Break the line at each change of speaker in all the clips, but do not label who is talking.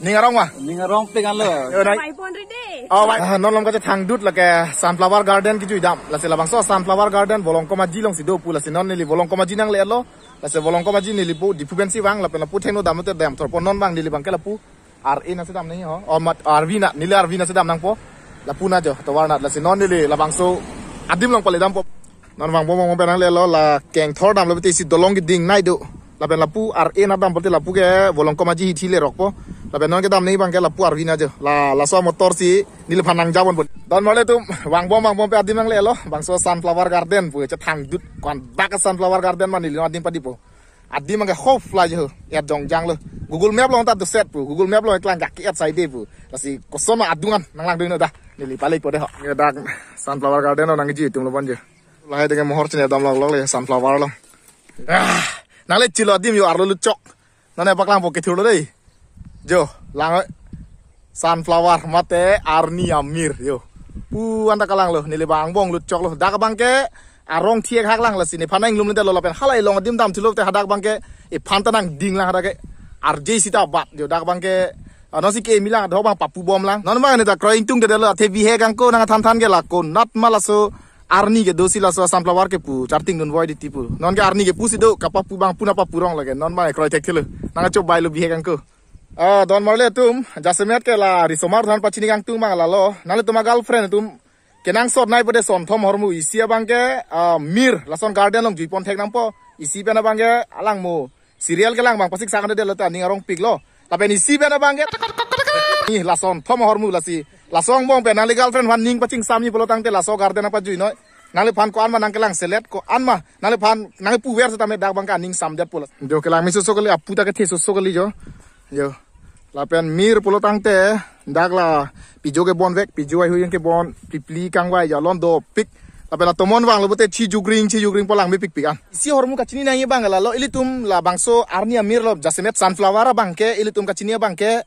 Ningarong mah.
Ningarong pengen lo.
Oh, non lom kaca thang dut lah ke sunflower garden kiju idam. Lah se labang so sunflower garden bolong ko maji long si do pu lah se non nili bolong ko maji nang le lo. Lah se bolong ko maji nili pu di pu bensi bang lah pe la pu theng no dam te dam tor pon non bang nili bang ke la pu RE na se dam nahi ho. Oh mat RV na nili RV na se dam nang po. La pu na jo to war na lah se non nili labang so adim long pale dam po. Non bang bong pe nang le lo la keng thor dam lo te si dolong ki ding nai do. Lapen lapu RE na dam berarti lapu ke bolong ko maji hiti le rok po. Lapen non ke dam nei bang ke lapu RV na je. La so motor si nil phanang jawon pun. Don mole tu bang bom pe adim nang le lo. Bang so sunflower garden pu cha thang dut kon bak sunflower garden man nil adim padi po. Adim mang ke hof fly je. Ya jong jang lo. Google Map lo ta tu set pu. Google Map lo klang gak ki at side pu. Lasi koson ma adungan nang lang ding no da. Nili palai po de ho. Ya dak sunflower garden lo nang ji tum lo ban je. Lahai de ke mohor chne dam lo le sunflower lo. Nang le chilo adim yo arlo lucok. Nane paklang poke thulo dei. Jo, lang sunflower mate Arni Amir yo. Pu anta kalang lo nile bang bong lucok lo. Dak bangke arong thiek hak lang la sini phanang lum te lo lapen halai long adim dam thulo te hadak bangke e phanta nang ding lang hadake RJ sita bat jo dak bangke no si ke milang do bang papu bom lang. Non bang ne ta kroing tung te lo the bi he gang ko nang than ke la ko nat malaso Arni ke dosi la so sunflower ke pu charting don boy di tipu non ke Arni ke pu si do kapa pu bang puna pa purong lage non ma kroi tek thile nang chop bai lo bi gang ko don marle tum jasemet ke la risomar dhan pachini gang tum mang la lo nale tuma girlfriend tum kenang sot nai pode son thom hormu isia bang ke mir la son garden long jipon thek nang po isi pe na bang ke alang mo serial ke lang bang pasik sakane de lo ta ning arong pik lo tapi isi pe na bang ke ni la son thom hormu la si lasong bong pe nali girlfriend wan ning paching sami polo tangte laso garden apa jui noi nali phan ko an ma nang kelang selet ko an ma nali phan nang pu wer ta me dak bang ka ning sam det polo jo kelang mi so kali apu ta ke the so kali jo la pen mir polo tangte dak la pijo ke bon vek pijo ai huyen ke bon pipli kangwai ja lon do pik la pen la tomon bang lo bote chi jugring polang mi pik an isi hormu ka chini nang ye bang la lo ilitum la bangso Arni Amir lo jasemet sunflower bang ke ilitum ka chini bang ke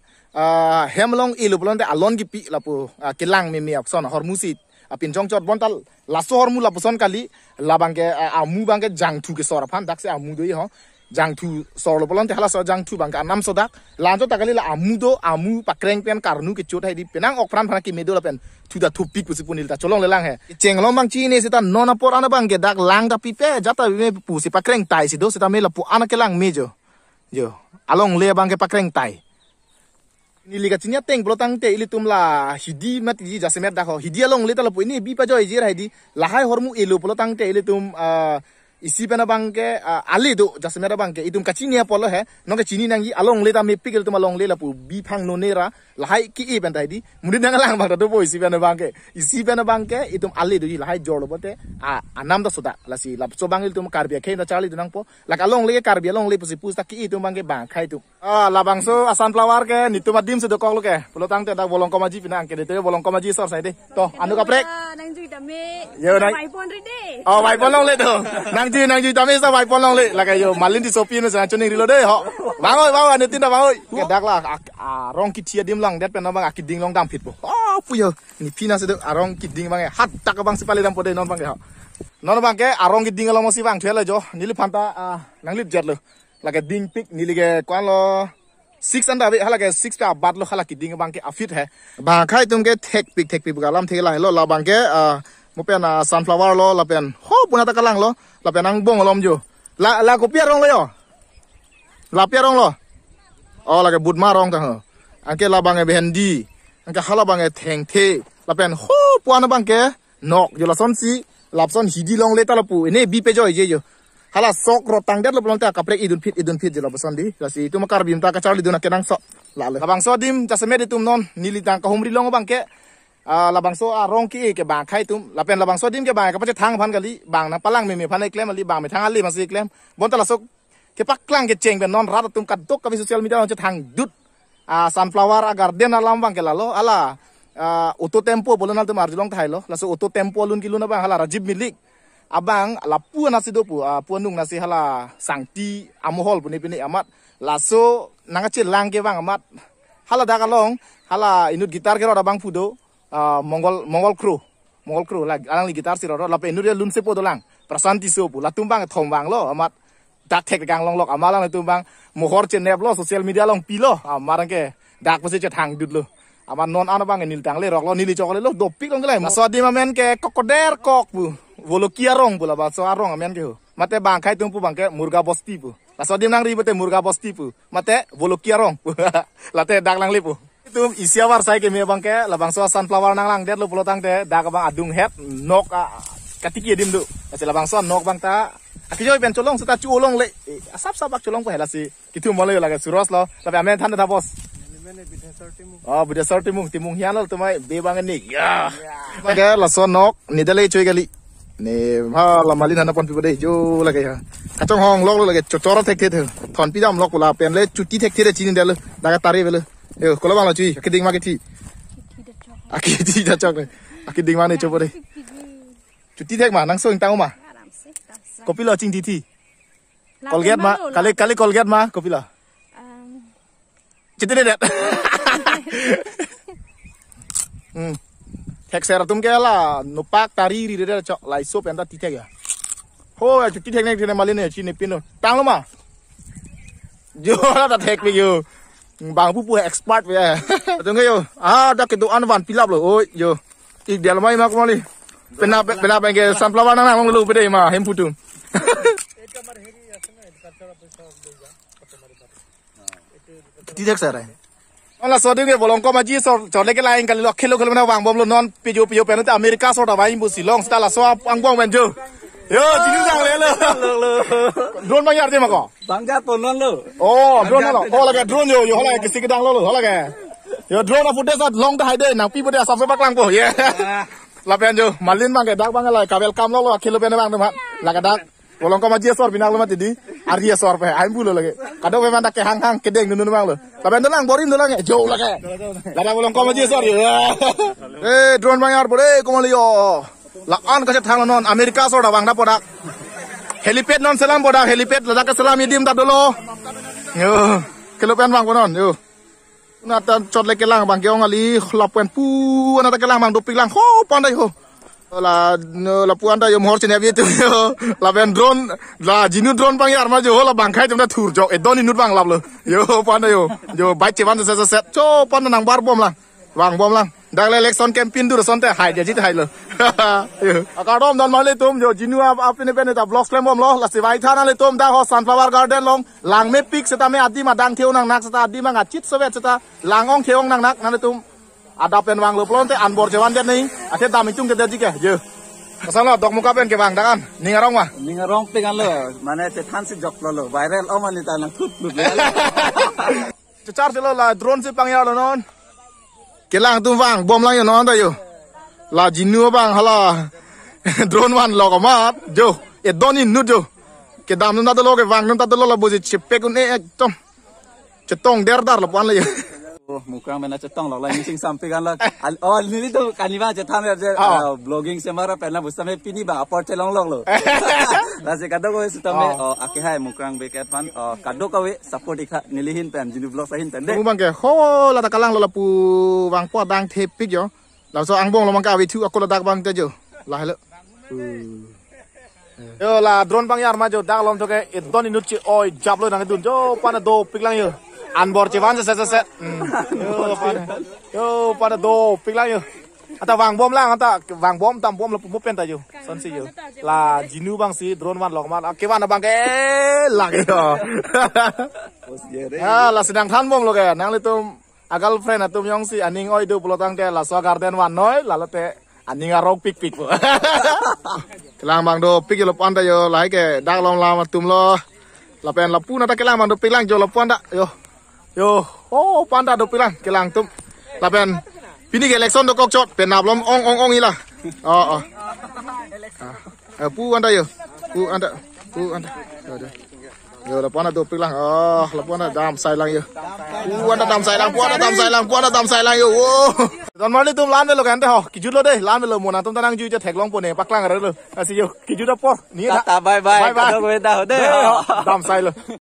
hemlong ilu belum te alon gipi lapu kilang mimi son hormusi apin jong chot bontal laso hormu lapu son kali labang ke amu bang ke jang thu ke sora phan dak se amu doi ho jang thu sor lo belum te hala so jang thu bang ka nam so dak lanjo takali la amu do amu pakreng pen karnu ke chot hai di penang ok pran ki medo la pen thu da thu pik pusi punil ta cholong le lang he chenglong bang chi ne sita nona por ana bang ke dak lang da pipe jata me pusi pakreng tai si do sita me lapu ana ke lang mejo jo along le bang ke pakreng tai nili ka chinya teng blo tang te ili tumla hidi mat ji jasemet dakho hidi along le tala poini bi pa jo ejir haidi lahai hormu elu blo tang te ili tum isi pena bangke ali do jasemet bangke itum kachinia polo he no ke chini nangi along le ta me pikil tum along le la pu bi phang no nera lahai ki e ben haidi mudin nang lang ba do bo isi pena bangke itum ali do ji lahai jor lo bote anam da soda la si lap so bangil tum karbia khe na chali dunang po la along le karbia long le pusi pus ta ki itum bangke bang khai tu la bangso sunflower ke nituma dim se do kok lo ke pulo tang te da bolong komaji pinang ke de bolong komaji sor sai de to anu kaprek
nang jui tame
yo nang
mai pon ri de
mai pon long le do nang jui tame sa mai pon long le la ke yo malin di sopi no sa choni rilo de ho bang oi anu tin da bang oi ke dak la rong ki tia dim lang det pen bang akiding long dam phit po pu yo ni pina se do arong kiding bang hat tak bang si pale dam po de non bang ke ho non bang ke arong kiding lo mo si bang thele jo nili phanta nang lip jet lo lage ding pik nili ke kwan lo 6 anda be hala ke 6 pa bat lo hala ki ding bang ke afit he ba khai tum ke thek pik galam thela lo la bang ke mo pen sunflower lo la pen ho puna ta kalang lo la pen ang bong lom jo la ko pia rong lo yo la pia rong lo o la ke but ma rong ta ho angke la bang e bendi angke hala bang e theng the la pen ho puana bang ke nok jo la son si lap son hidi long le ta la pu ne bi pe jo je jo hala sok rotang det lo belum ta kaprek idun fit jelo pesan di lasi itu makar bim ta ka charli duna kenang sok la le bang so dim jaseme de tum non nili tang ka humri long bang ke la bang so rong ki ke bang khai tum la pen la bang so dim ke bang ka pa thang phan kali bang na palang me phan ai klem ali bang me thang ali masi klem bon ta la sok ke pak klang ke cheng ben non rat tum ka dok ka social media on thang dut sunflower garden alam bang ke la lo ala auto tempo bolon al tum arjulong thai lo la so auto tempo lun ki lun bang hala rajib milik abang lapu nasi dopu puanung nasi hala sangti amohol puni pini amat laso nangache langke bang amat hala dakalong hala inut gitar ke roda bang pudo mongol crew lag alang li gitar si roda lape inut lunse podo lang prasanti sopu latumbang thom bang lo amat dak tek gang long lok amalang itu bang mohor cenep lo sosial media long pilo amarang ke dak pasti cetang dud lo amar non ana bang nil tang le rok lo nili cokole lo dopik long kelai maso di mamen ke kokoder kok bu volokia rong pula ba so arong amen ke mate bang khai tumpu bang ke murga bosti pu maso di nang ribete murga bosti pu mate volokia rong late dak lang lipu itu isiawar sai ke me bang ke labang so sunflower nang lang det lo pulo tang te dak bang adung het nok katiki dim du ase labang so nok bang ta akijo ben cholong suta cholong le asap sabak cholong ko hela si kitu mole laga suros lo tapi amen than da bos oh bude sorti mung timung hian lo tumai be bang ni ya ga la so nok ni dale choi gali ni ha la malin han pon pi bode jo laga ya kachong hong lok lo laga choro thek the thon pi dam lok la pen le chuti thek the chin del daga tari bele yo kola bang la chui akiding ma ki akidi da chok le akiding ma ni chobode chuti thek ma nang so ing tau ma kopi lo cing titi Colgate ma kali Colgate ma kopi lo citi det thek ser tum ke la nupak tari ri de chok lai so pen ta ti thek ya ho chuti thek nek ne malin ne chi ne pin no tang lo ma jo la ta thek bi yo bang pu expert we tung ke yo da ke tu an van pilap lo oi yo ik del mai ma ko mali pena bang ke sunflower nang long lu pe de ma hem putum tidak sarai. Olah soding ke bolong ko maji sor leke lain kali lo kilo na wang bom lo non pijo pen ta Amerika so da wain bu silong sta la so ang bong ben jo. Yo jinu sang le lo. Drone bang yar de ma ko.
Bang ja ton lo.
Oh drone lo. Oh la drone yo hola ke sikidang lo hola ke. Yo drone of footage long ta haide nang pi bu de sa so bak lang ko. Yeah. La pen jo malin bang ke dak bang la ka welcome lo kilo pen bang ma la ka dak bolong ko maji sor binang lo ma tidi aria sor pe aim bulo lagi kado memang tak hang kedeng nunu bang lo tapi nang borin dulu lagi jauh lagi lada bolong ko maji sor drone bang yar bore ko yo la an ka thang non Amerika sor da bang da podak helipad non selam podak helipad lada ka selam idim ta dolo yo kilo pen bang non yo na ta chot le kelang bang keong ali lapen pu na ta kelang bang dopik lang ho pandai ho la puanda yo mohor chene tu la ben drone la jinu drone bang yar ma jo la bang khai tumda thur jok e doni nut bang lap lo yo panda yo bai che ban se set cho panda nang bar bom lang wang bom lang dak le election campaign du son te hai de jit hai lo ka dom don ma le tum yo jinu ap ne ben ta blog slam bom lo la se vai tha na le tum da ho sunflower garden long lang me pik seta me adi ma dang theu nang nak seta adi ma ngachit sovet seta langong theong nang nak na le tum ada pen wang lo plon te anbor jawan det ning ate dam itung te jike je kasala dok muka pen ke wang dakan ningarong
pengan lo mane te than si jok lo viral o mani ta nang thut lut
le char se lo la drone se pang ya lo non ke lang tum wang bom lang yo non ta yo la jinu bang hala drone wan lo ko ma jo e doni nu jo ke dam na ta lo ke wang ta lo la bo je chepe kun e tom chetong der dar lo pan le yo
mukrang mena cetong lok lain sing sampai kan lah oh ini tu kaniva cetam ya blogging semara pernah busame pini bang apor celong lok lo lasi kado ko sutame ake hai mukrang beket pan kado kawe support ikha nilihin pen jinu blog sahin pen de
bang ke ho la ta kalang lo la pu wang po dang thepik yo la so ang bong lo mang ka wi thu akol dak bang te jo la helo yo la drone bang yar ma jo dak lom to ke don inut chi oi jab lo nang dun jo pana do pik lang yo anbor cewan se yo pada do pik lang yo ata wang bom lang ata wang bom tam bom lo pu pen ta yo son si yo la jinu bang si drone wan lok ma ke wan bang ke lag yo la sedang than bom lo ke nang le tum agal friend atum yong si aning oi do pelotang ke la so garden wan noi la le te aning arok pik po kelang bang do pik yo lo pan ta yo lai ke dak long la ma tum lo la pen la pu na ta kelang bang do pik lang jo lo pan da yo oh panda do pilang kelang tum lapen pini ke election do kok chot pen nap lom ong ila pu anda yo yo la panda do pilang la panda dam sai lang yo pu anda dam sai lang yo oh don mali tum lan lo kan te ho kijut lo de lan lo mo na tum tanang ju je thek long po ne pak lang re lo asi yo kijut po ni
ta bye bye
dam sai lo